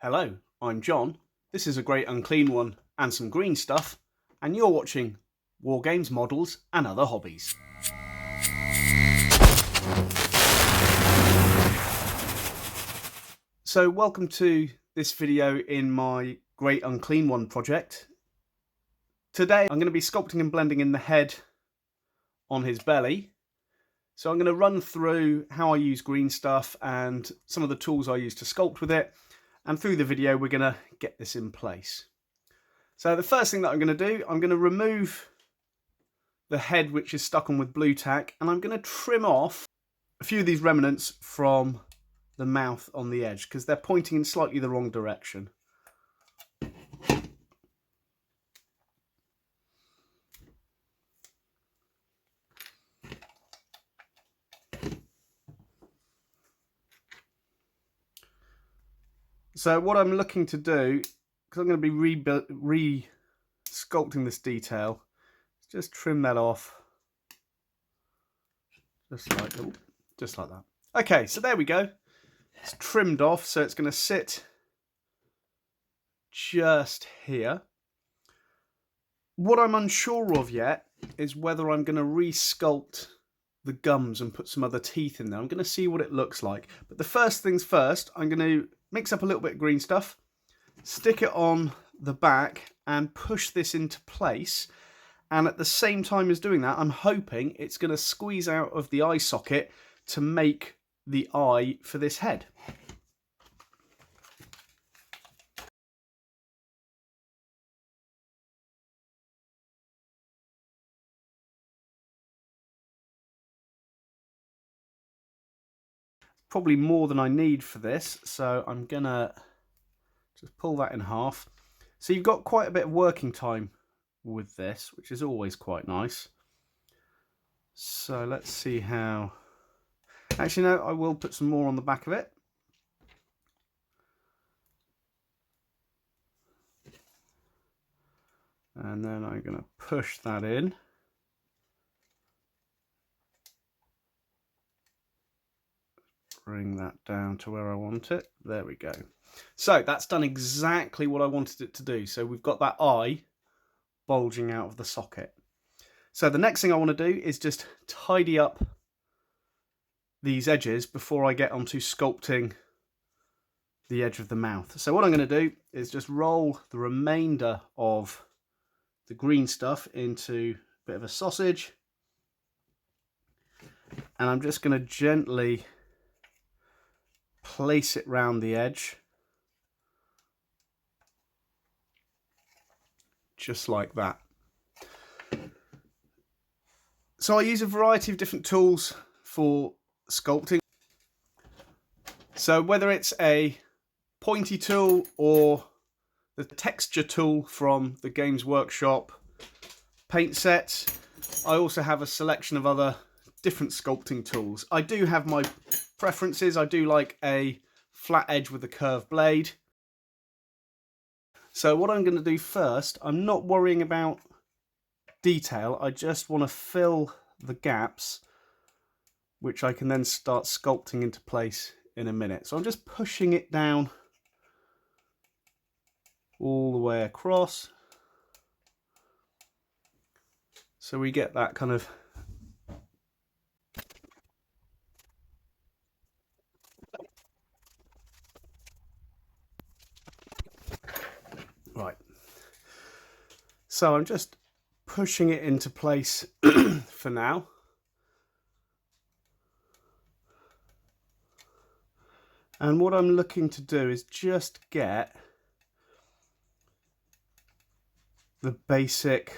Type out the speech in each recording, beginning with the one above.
Hello, I'm John. This is a Great Unclean One and some green stuff, and you're watching War Games, Models and Other Hobbies. So welcome to this video in my Great Unclean One project. Today I'm going to be sculpting and blending in the head on his belly. So I'm going to run through how I use green stuff and some of the tools I use to sculpt with it. And through the video, we're going to get this in place. So the first thing that I'm going to do, I'm going to remove the head which is stuck on with blue tack, and I'm going to trim off a few of these remnants from the mouth on the edge because they're pointing in slightly the wrong direction. So what I'm looking to do, because I'm going to be re-sculpting this detail, is just trim that off, just like that. Okay, so there we go. It's trimmed off, so it's going to sit just here. What I'm unsure of yet is whether I'm going to re-sculpt the gums and put some other teeth in there. I'm going to see what it looks like. But the first things first, I'm going to mix up a little bit of green stuff, stick it on the back and push this into place. And at the same time as doing that, I'm hoping it's going to squeeze out of the eye socket to make the eye for this head. Probably more than I need for this, so I'm gonna just pull that in half. So you've got quite a bit of working time with this, which is always quite nice. So let's see how... Actually, no, I will put some more on the back of it. And then I'm going to push that in. Bring that down to where I want it. There we go. So that's done exactly what I wanted it to do. So we've got that eye bulging out of the socket. So the next thing I want to do is just tidy up these edges before I get onto sculpting the edge of the mouth. So what I'm going to do is just roll the remainder of the green stuff into a bit of a sausage. And I'm just going to gently place it round the edge, just like that. So I use a variety of different tools for sculpting. So whether it's a pointy tool or the texture tool from the Games Workshop paint set, I also have a selection of other different sculpting tools. I do have my preferences. I do like a flat edge with a curved blade. So what I'm going to do first, I'm not worrying about detail. I just want to fill the gaps, which I can then start sculpting into place in a minute. So I'm just pushing it down all the way across. So we get that kind of right. So I'm just pushing it into place for now. And what I'm looking to do is just get the basic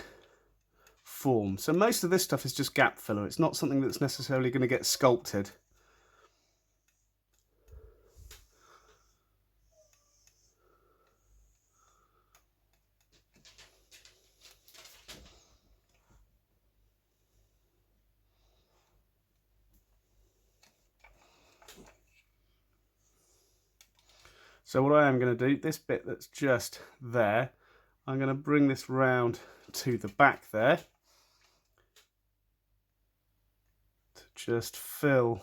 form. So most of this stuff is just gap filler. It's not something that's necessarily going to get sculpted. So what I am going to do, this bit that's just there, I'm going to bring this round to the back there to just fill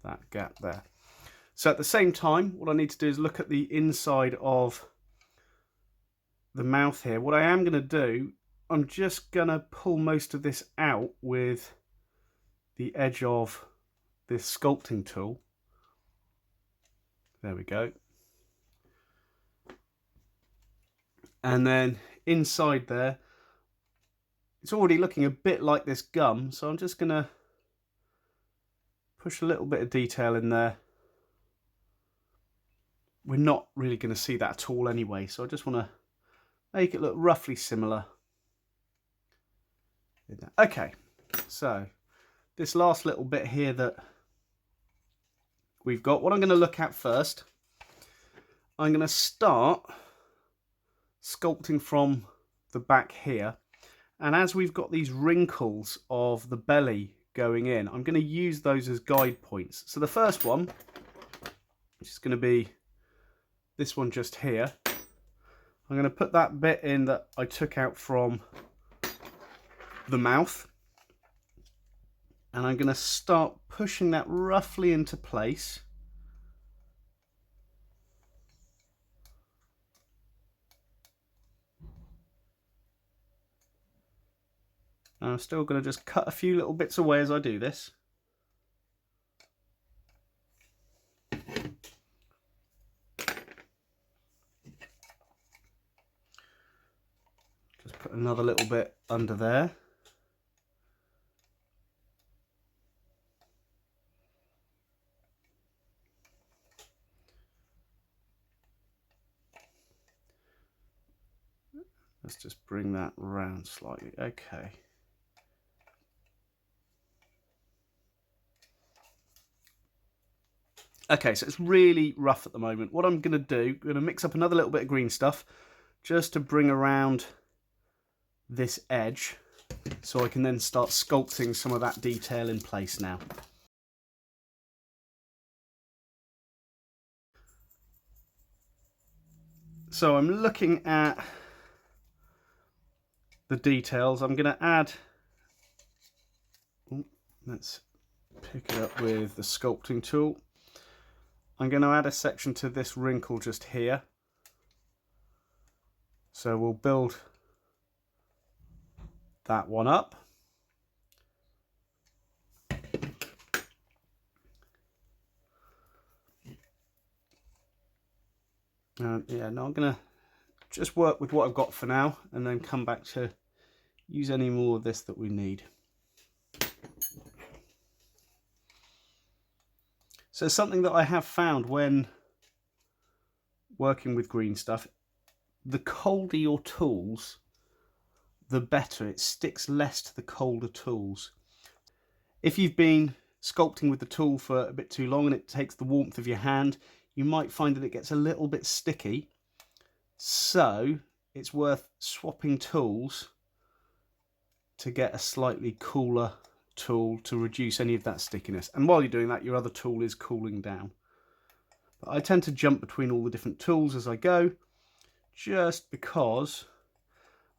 that gap there. So at the same time, what I need to do is look at the inside of the mouth here. What I am going to do, I'm just going to pull most of this out with the edge of this sculpting tool. There we go. And then inside there, it's already looking a bit like this gum, so I'm just going to push a little bit of detail in there. We're not really going to see that at all anyway, so I just want to make it look roughly similar. Okay, so this last little bit here that we've got, what I'm going to look at first, I'm going to start sculpting from the back here, and as we've got these wrinkles of the belly going in, I'm going to use those as guide points. So the first one, which is going to be this one just here, I'm going to put that bit in that I took out from the mouth, and I'm going to start pushing that roughly into place. And I'm still going to just cut a few little bits away as I do this. Just put another little bit under there. Let's just bring that round slightly. Okay. Okay, so it's really rough at the moment. What I'm going to do, I'm going to mix up another little bit of green stuff just to bring around this edge so I can then start sculpting some of that detail in place now. So I'm looking at the details. I'm going to add, let's pick it up with the sculpting tool. I'm going to add a section to this wrinkle just here. So we'll build that one up. Yeah, now I'm going to just work with what I've got for now and then come back to use any more of this that we need. So something that I have found when working with green stuff, the colder your tools, the better. It sticks less to the colder tools. If you've been sculpting with the tool for a bit too long and it takes the warmth of your hand, you might find that it gets a little bit sticky. So it's worth swapping tools to get a slightly cooler tool to reduce any of that stickiness. And while you're doing that, your other tool is cooling down. But I tend to jump between all the different tools as I go, just because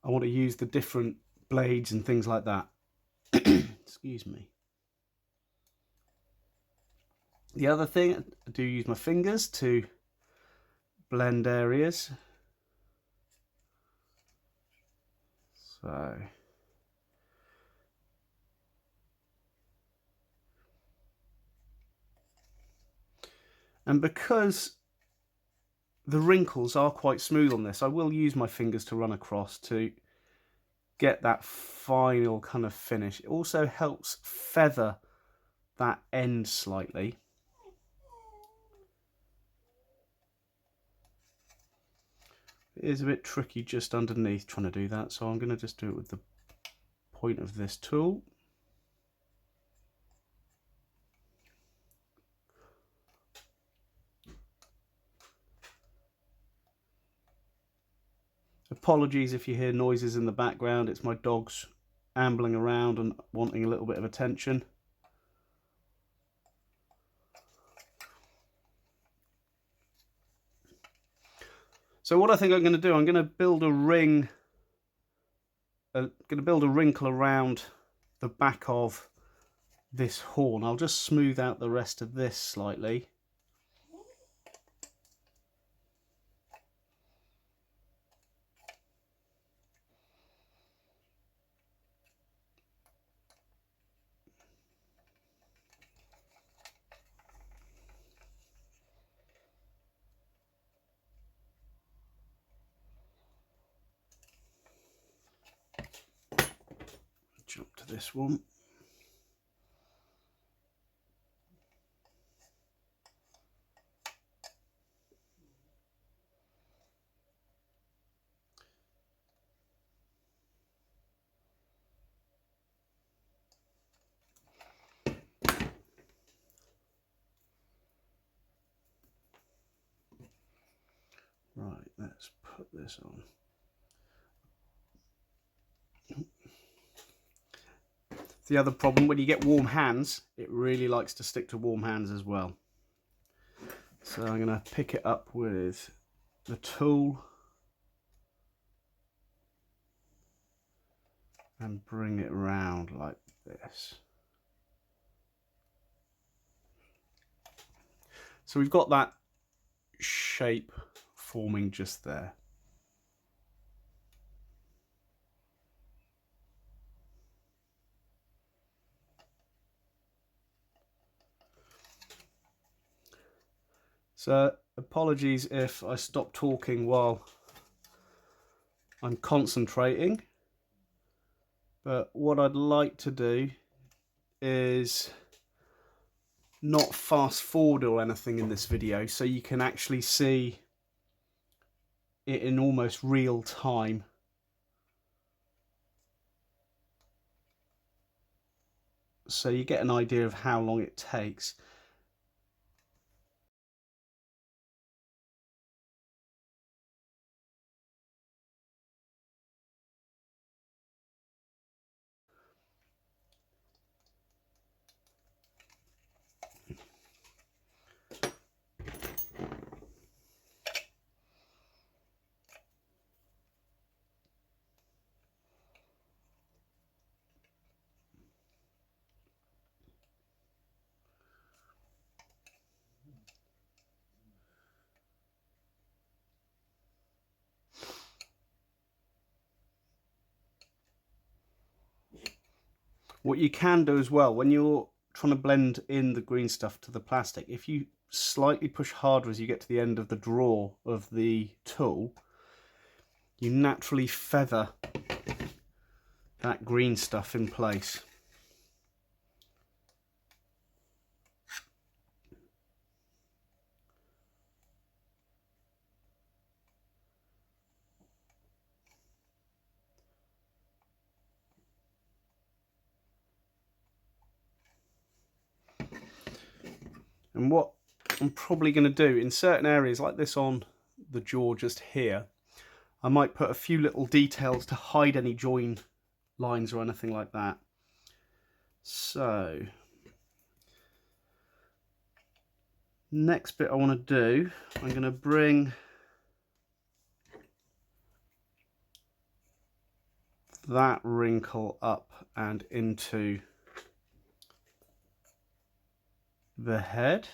I want to use the different blades and things like that. Excuse me. The other thing, I do use my fingers to blend areas. So and because the wrinkles are quite smooth on this, I will use my fingers to run across to get that final kind of finish. It also helps feather that end slightly. It is a bit tricky just underneath trying to do that, so I'm going to just do it with the point of this tool. Apologies if you hear noises in the background, it's my dogs ambling around and wanting a little bit of attention. So what I think I'm going to do, I'm going to build a ring, wrinkle around the back of this horn. I'll just smooth out the rest of this slightly. to this one. Right, let's put this on. The other problem, when you get warm hands, it really likes to stick to warm hands as well. So I'm going to pick it up with the tool and bring it round like this. So we've got that shape forming just there. So apologies if I stop talking while I'm concentrating, but what I'd like to do is not fast forward or anything in this video, so you can actually see it in almost real time. So you get an idea of how long it takes. What you can do as well, when you're trying to blend in the green stuff to the plastic, if you slightly push harder as you get to the end of the draw of the tool, you naturally feather that green stuff in place. And what I'm probably going to do in certain areas like this on the jaw just here, I might put a few little details to hide any join lines or anything like that. So next bit I want to do, I'm going to bring that wrinkle up and into the head.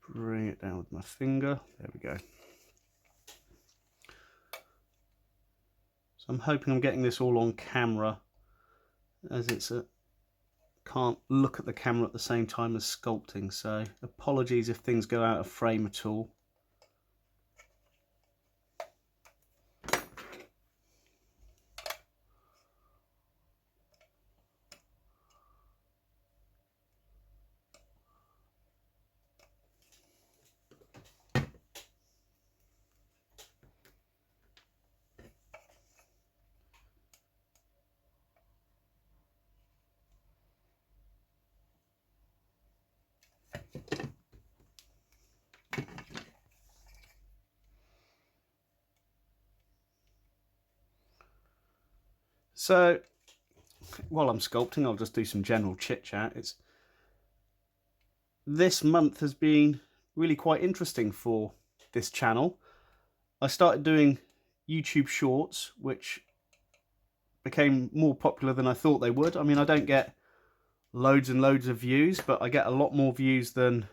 Bring it down with my finger. There we go. So I'm hoping I'm getting this all on camera, as it's can't look at the camera at the same time as sculpting, so apologies if things go out of frame at all. So while I'm sculpting, I'll just do some general chit chat. This month has been really quite interesting for this channel. I started doing YouTube shorts, which became more popular than I thought they would. I mean, I don't get loads and loads of views, but I get a lot more views than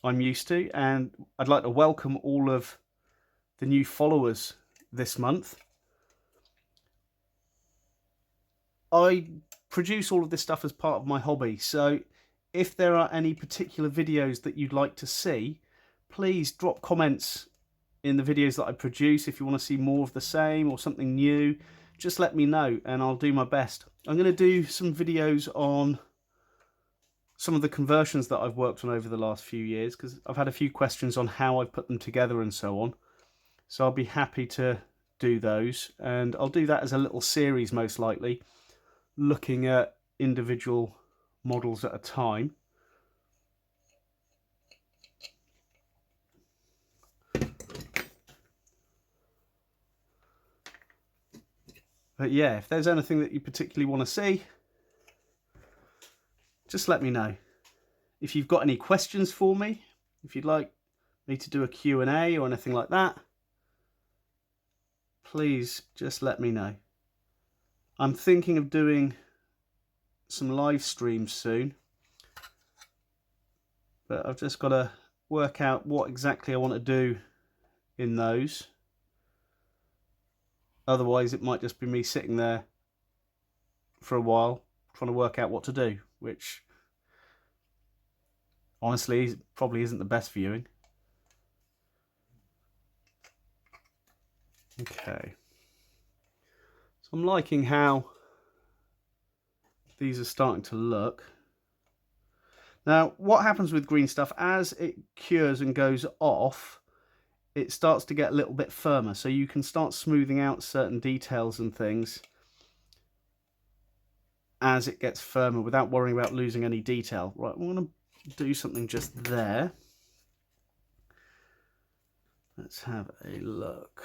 I'm used to, and I'd like to welcome all of the new followers this month. I produce all of this stuff as part of my hobby, so if there are any particular videos that you'd like to see, please drop comments in the videos that I produce. If you want to see more of the same or something new, just let me know and I'll do my best. I'm going to do some videos on some of the conversions that I've worked on over the last few years, because I've had a few questions on how I've put them together and so on. So I'll be happy to do those, and I'll do that as a little series most likely, looking at individual models at a time. But yeah, if there's anything that you particularly want to see, just let me know. If you've got any questions for me, if you'd like me to do a Q&A or anything like that, please just let me know. I'm thinking of doing some live streams soon, but I've just got to work out what exactly I want to do in those. Otherwise it might just be me sitting there for a while trying to work out what to do, which honestly probably isn't the best viewing. Okay, so I'm liking how these are starting to look. Now what happens with green stuff, as it cures and goes off, it starts to get a little bit firmer, so you can start smoothing out certain details and things as it gets firmer without worrying about losing any detail. Right, I'm going to do something just there. Let's have a look.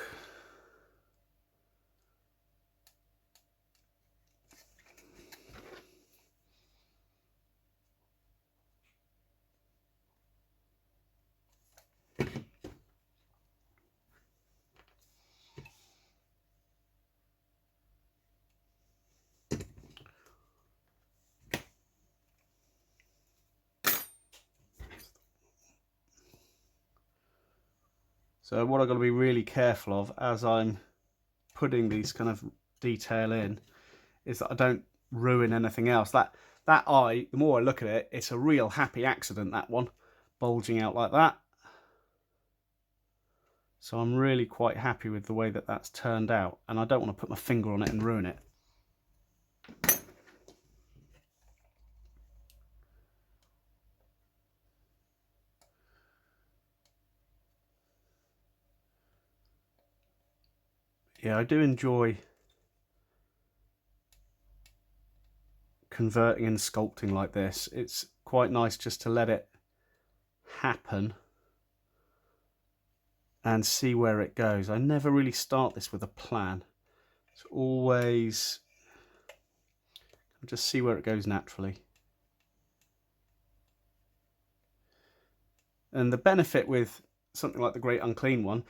So what I've got to be really careful of as I'm putting these kind of detail in is that I don't ruin anything else. That eye, the more I look at it, it's a real happy accident, that one, bulging out like that. So I'm really quite happy with the way that that's turned out, and I don't want to put my finger on it and ruin it. Yeah, I do enjoy converting and sculpting like this. It's quite nice just to let it happen and see where it goes. I never really start this with a plan. It's always just see where it goes naturally. And the benefit with something like the Great Unclean One,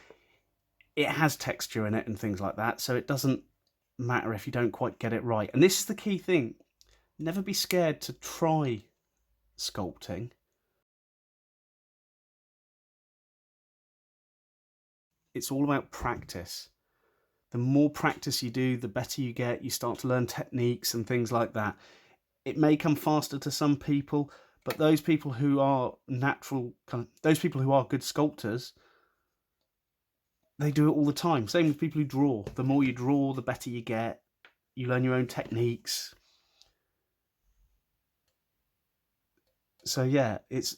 it has texture in it and things like that, so it doesn't matter if you don't quite get it right. And this is the key thing. Never be scared to try sculpting. It's all about practice. The more practice you do, the better you get. You start to learn techniques and things like that. It may come faster to some people, but those people who are those people who are good sculptors, they do it all the time. Same with people who draw. The more you draw, the better you get. You learn your own techniques. So yeah, it's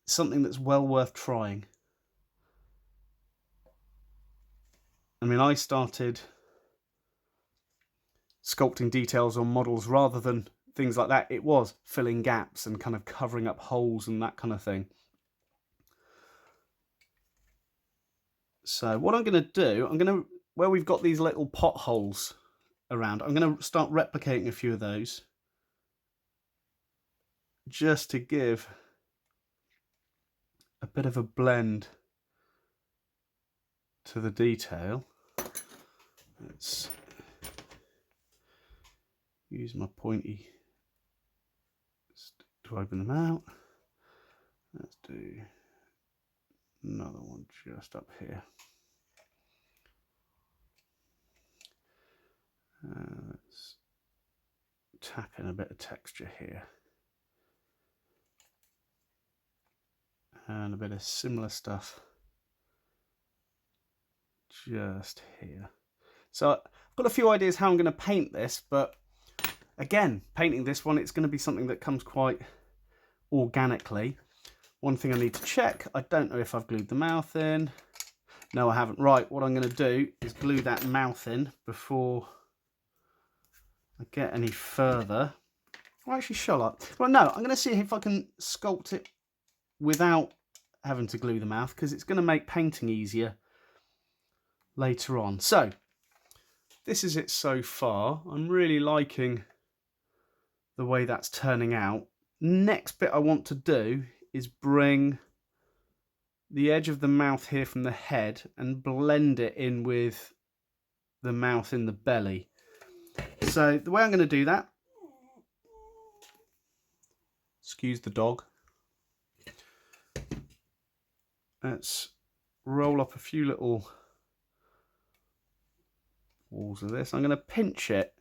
something that's well worth trying. I mean, I started sculpting details on models rather than things like that. It was filling gaps and kind of covering up holes and that kind of thing. So what I'm going to do, where we've got these little potholes around, I'm going to start replicating a few of those just to give a bit of a blend to the detail. Let's use my pointy to open them out. Let's do another one just up here. Let's tap in a bit of texture here. And a bit of similar stuff just here. So I've got a few ideas how I'm going to paint this, but again, painting this one, it's going to be something that comes quite organically. One thing I need to check, I don't know if I've glued the mouth in. No, I haven't. Right, what I'm going to do is glue that mouth in before I get any further. Well, actually, shall I? Well, no, I'm going to see if I can sculpt it without having to glue the mouth, because it's going to make painting easier later on. So, this is it so far. I'm really liking the way that's turning out. Next bit I want to do is bring the edge of the mouth here from the head and blend it in with the mouth in the belly. So the way I'm going to do that, excuse the dog, let's roll up a few little balls of this. I'm going to pinch it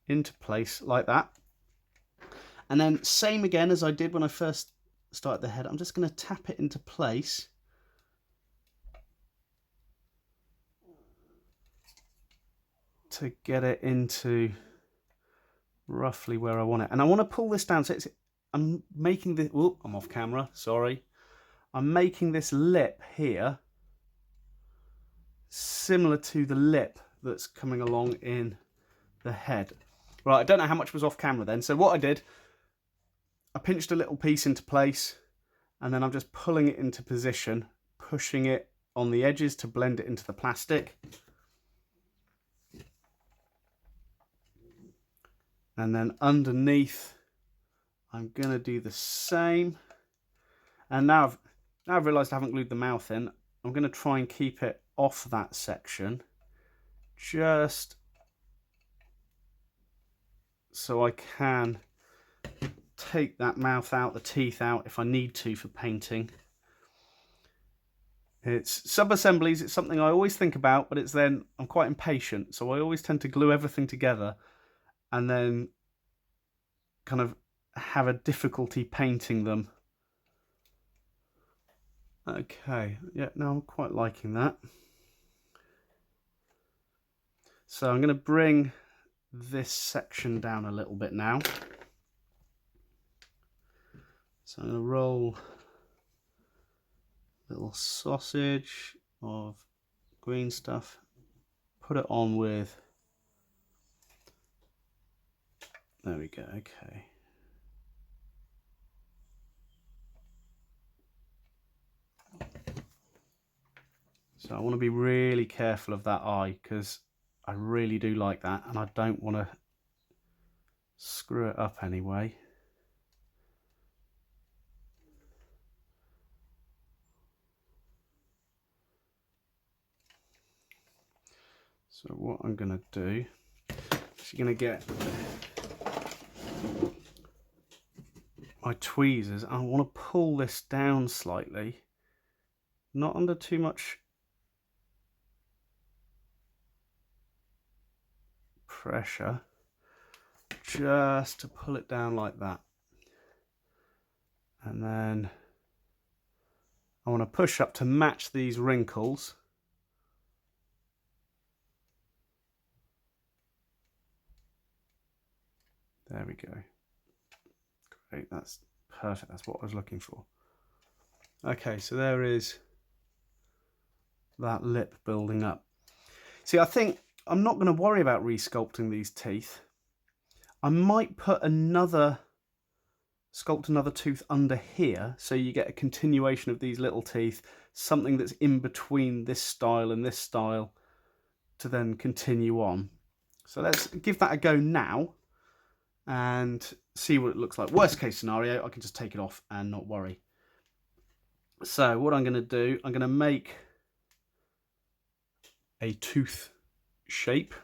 into place like that, and then same again as I did when I first started the head, I'm just going to tap it into place to get it into roughly where I want it. And I want to pull this down, so I'm making this, oh, I'm off camera, sorry. I'm making this lip here similar to the lip that's coming along in the head. Right, I don't know how much was off camera then. So what I did, I pinched a little piece into place, and then I'm just pulling it into position, pushing it on the edges to blend it into the plastic. And then underneath, I'm going to do the same. And now I've realised I haven't glued the mouth in. I'm going to try and keep it off that section, just so I can take that mouth out, the teeth out, if I need to for painting. It's sub-assemblies, it's something I always think about, but it's then, I'm quite impatient, so I always tend to glue everything together and then kind of have a difficulty painting them. Okay, yeah, no, I'm quite liking that. So I'm going to bring this section down a little bit now. So I'm going to roll a little sausage of green stuff, put it on with, there we go, okay. So I want to be really careful of that eye, because I really do like that and I don't want to screw it up anyway. So what I'm going to do is you're going to get my tweezers. I want to pull this down slightly, not under too much pressure, just to pull it down like that. And then I want to push up to match these wrinkles. There we go. Great, that's perfect. That's what I was looking for. Okay, so there is that lip building up. See, I think I'm not going to worry about resculpting these teeth. I might sculpt another tooth under here, so you get a continuation of these little teeth, something that's in between this style and this style to then continue on. So let's give that a go now and see what it looks like. Worst case scenario, I can just take it off and not worry. So what I'm going to do, I'm going to make a tooth shape,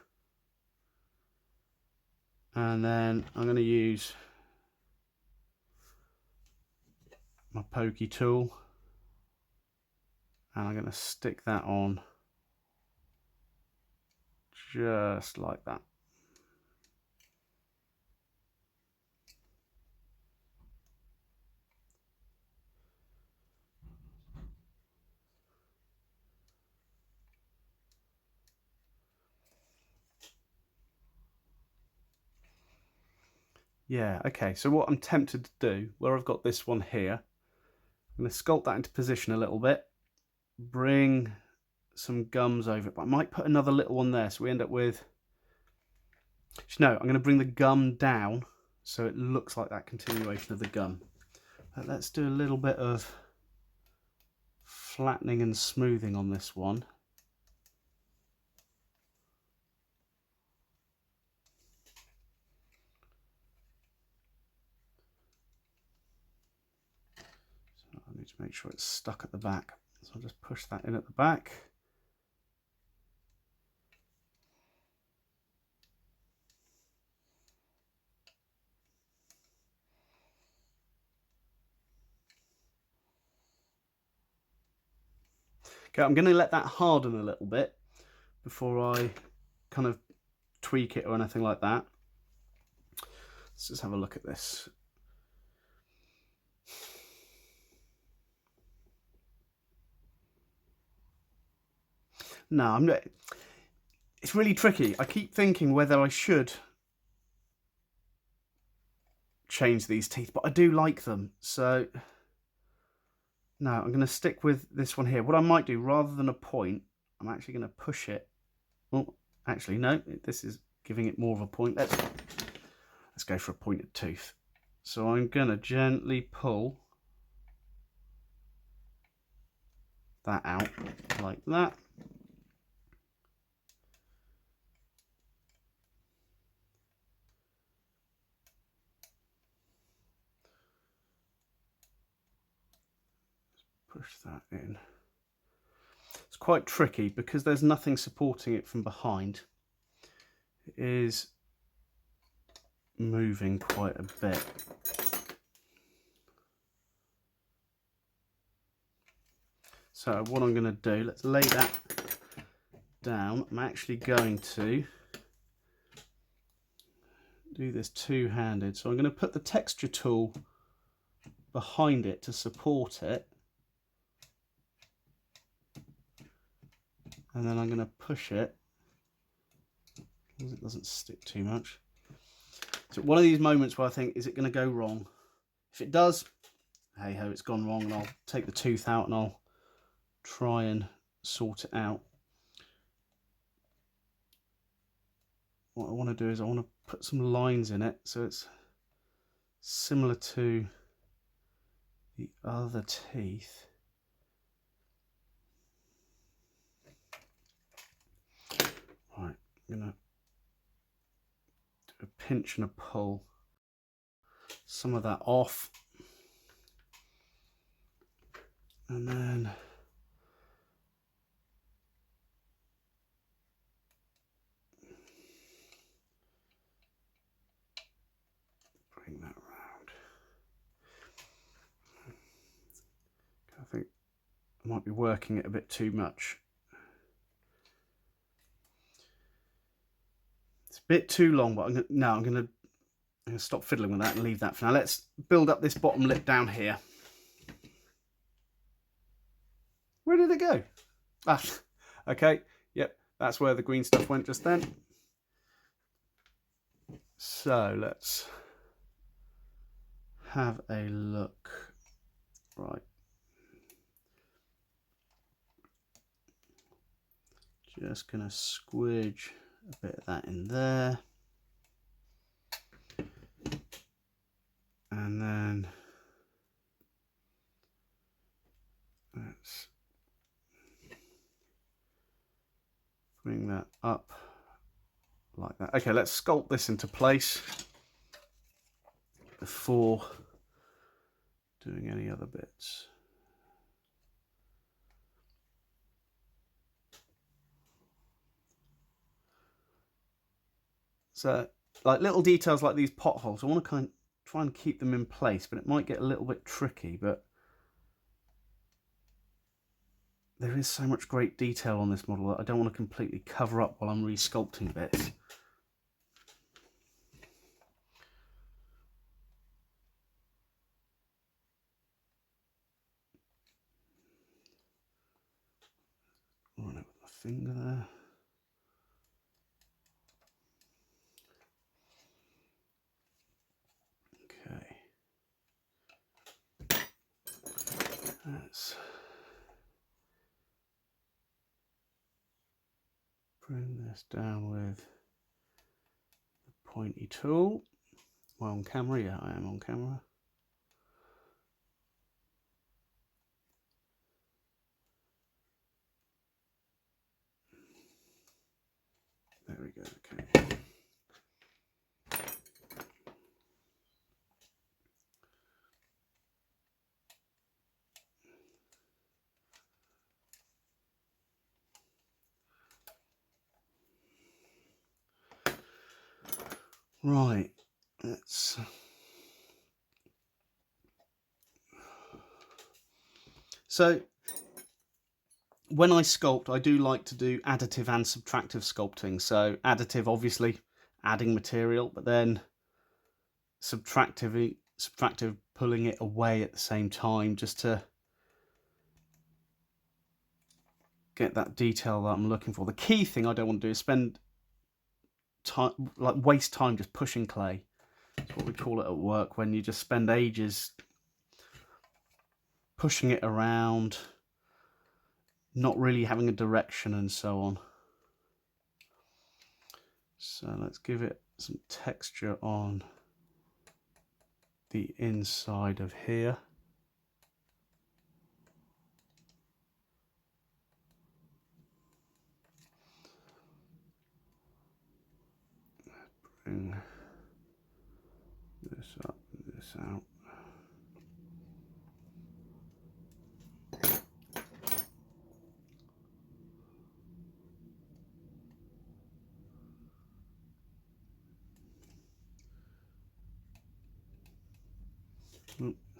and then I'm going to use my pokey tool and I'm going to stick that on just like that. Yeah, okay, so what I'm tempted to do, where I've got this one here, I'm going to sculpt that into position a little bit, bring some gums over it, but I might put another little one there, so we end up with... No, I'm going to bring the gum down so it looks like that continuation of the gum. But let's do a little bit of flattening and smoothing on this one. So I need to make sure it's stuck at the back. So I'll just push that in at the back. Okay, I'm going to let that harden a little bit before I kind of tweak it or anything like that. Let's just have a look at this. No, I'm not. It's really tricky. I keep thinking whether I should change these teeth, but I do like them. So no, I'm going to stick with this one here. What I might do, rather than a point, I'm actually going to push it. Oh, actually, no, this is giving it more of a point. Let's go for a pointed tooth. So I'm going to gently pull that out like that. Push that in. It's quite tricky because there's nothing supporting it from behind. It is moving quite a bit. So what I'm going to do, let's lay that down. I'm actually going to do this two-handed. So I'm going to put the texture tool behind it to support it. And then I'm going to push it as it doesn't stick too much. So one of these moments where I think, is it going to go wrong? If it does, hey ho, it's gone wrong, and I'll take the tooth out and I'll try and sort it out. What I want to do is I want to put some lines in it so it's similar to the other teeth. Right, I'm going to do a pinch and a pull. Some of that off. And then bring that around. I think I might be working it a bit too much. It's a bit too long, but I'm going to stop fiddling with that and leave that for now. Let's build up this bottom lip down here. Where did it go? Ah, okay, yep, that's where the green stuff went just then. So let's have a look. Right. Just gonna squidge a bit of that in there. And then let's bring that up like that. Okay, let's sculpt this into place before doing any other bits. So, like little details like these potholes, I want to kind of try and keep them in place, but it might get a little bit tricky, but there is so much great detail on this model that I don't want to completely cover up while I'm re-sculpting bits. Run it with my finger there. let's bring this down with the pointy tool. Am I on camera? Yeah, I am on camera. There we go, okay. Right, let's... So, when I sculpt, I do like to do additive and subtractive sculpting. So additive, obviously, adding material, but then subtractive, pulling it away at the same time, just to get that detail that I'm looking for. The key thing I don't want to do is spend time, like waste time just pushing clay. That's what we call it at work, when you just spend ages pushing it around, not really having a direction and so on. So let's give it some texture on the inside of here. Bring this up, this out.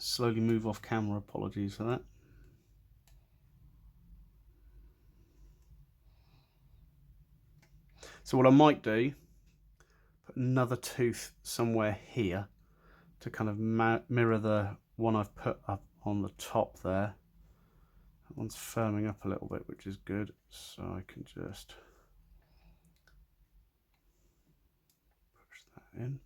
Slowly move off camera, apologies for that. So what I might do, put another tooth somewhere here to kind of mirror the one I've put up on the top there. That one's firming up a little bit, which is good. So I can just push that in.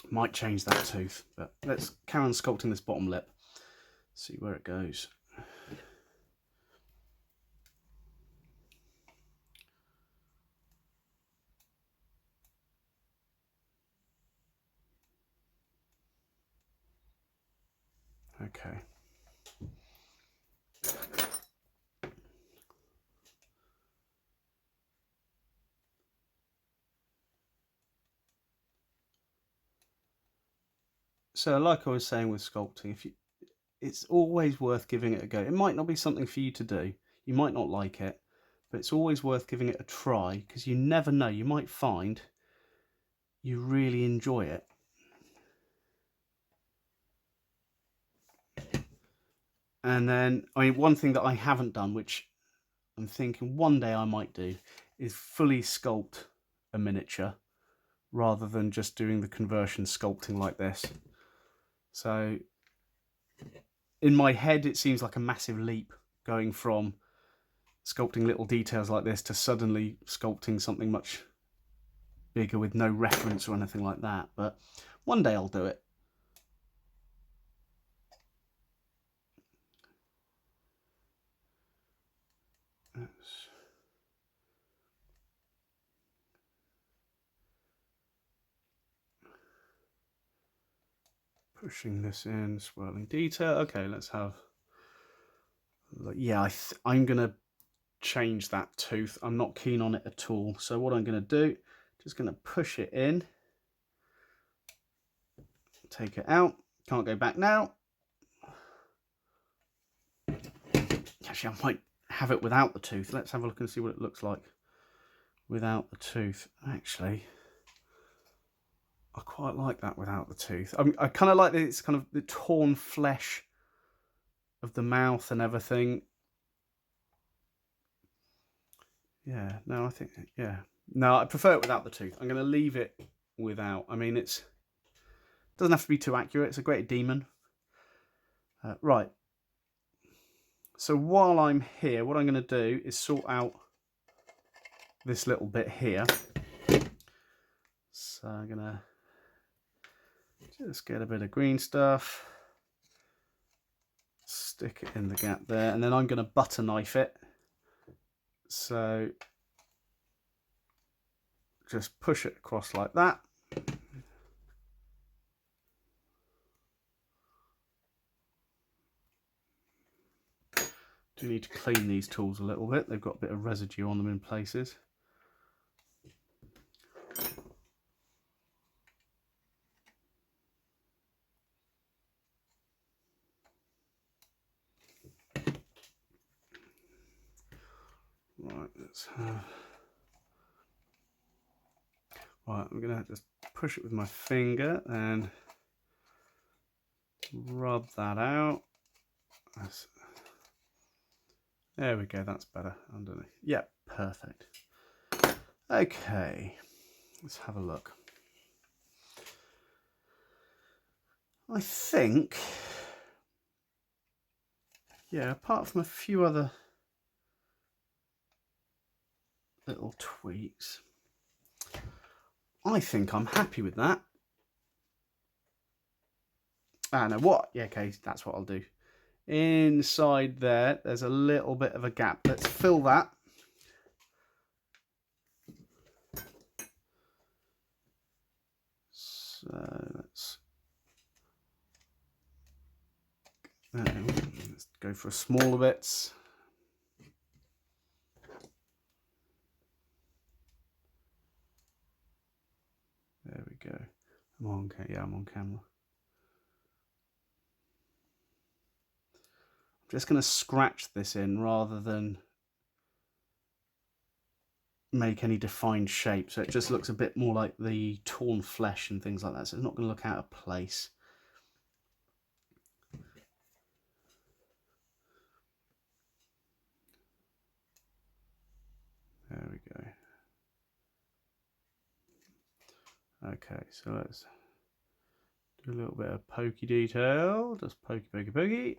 Might change that tooth, but let's carry on sculpting this bottom lip, see where it goes. Okay. So like I was saying with sculpting, it's always worth giving it a go. It might not be something for you to do. You might not like it, but it's always worth giving it a try, because you never know. You might find you really enjoy it. And then, I mean, one thing that I haven't done, which I'm thinking one day I might do, is fully sculpt a miniature rather than just doing the conversion sculpting like this. So in my head, it seems like a massive leap going from sculpting little details like this to suddenly sculpting something much bigger with no reference or anything like that. But one day I'll do it. Pushing this in, swirling detail. Okay, let's have, yeah, I'm gonna change that tooth. I'm not keen on it at all. So what I'm gonna do, just gonna push it in, take it out. Can't go back now. Actually, I might have it without the tooth. Let's have a look and see what it looks like without the tooth. Actually, I quite like that without the tooth. I kind of like that it's kind of the torn flesh of the mouth and everything. Yeah, no, I think, yeah. No, I prefer it without the tooth. I'm going to leave it without. I mean, it doesn't have to be too accurate. It's a great demon. Right. So while I'm here, what I'm going to do is sort out this little bit here. So I'm going to just get a bit of green stuff, stick it in the gap there, and then I'm going to butter knife it. So just push it across like that. Do need to clean these tools a little bit. They've got a bit of residue on them in places. Right, right, I'm gonna just push it with my finger and rub that out. There we go, that's better underneath. Yeah, perfect. Okay, let's have a look. I think, yeah, apart from a few other little tweaks, I think I'm happy with that. Ah, no, what? Yeah, okay, that's what I'll do. Inside there, there's a little bit of a gap. Let's fill that. So let's go for smaller bits. There we go. I'm on, yeah, I'm on camera. I'm just going to scratch this in rather than make any defined shape, so it just looks a bit more like the torn flesh and things like that, so it's not going to look out of place. There we go. Okay, so let's do a little bit of pokey detail, just pokey, pokey, pokey.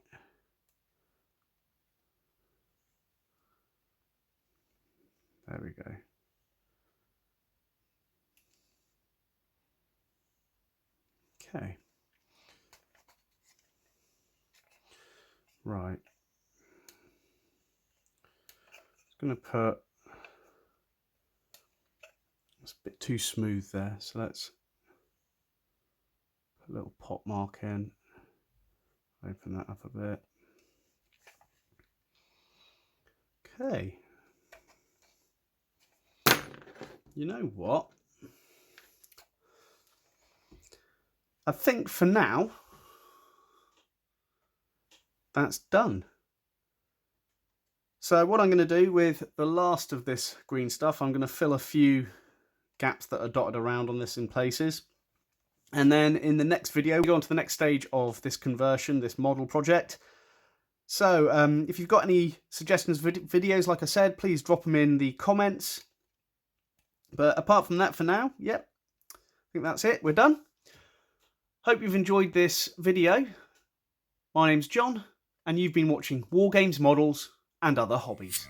There we go. Okay. Right. Just going to put, it's a bit too smooth there, so let's put a little pot mark in, open that up a bit. Okay. You know what? I think for now, that's done. So what I'm going to do with the last of this green stuff, I'm going to fill a few gaps that are dotted around on this in places. And then in the next video, we go on to the next stage of this conversion, this model project. So if you've got any suggestions for videos, like I said, please drop them in the comments. But apart from that for now, yep, I think that's it. We're done. Hope you've enjoyed this video. My name's John, and you've been watching War Games, Models, and Other Hobbies.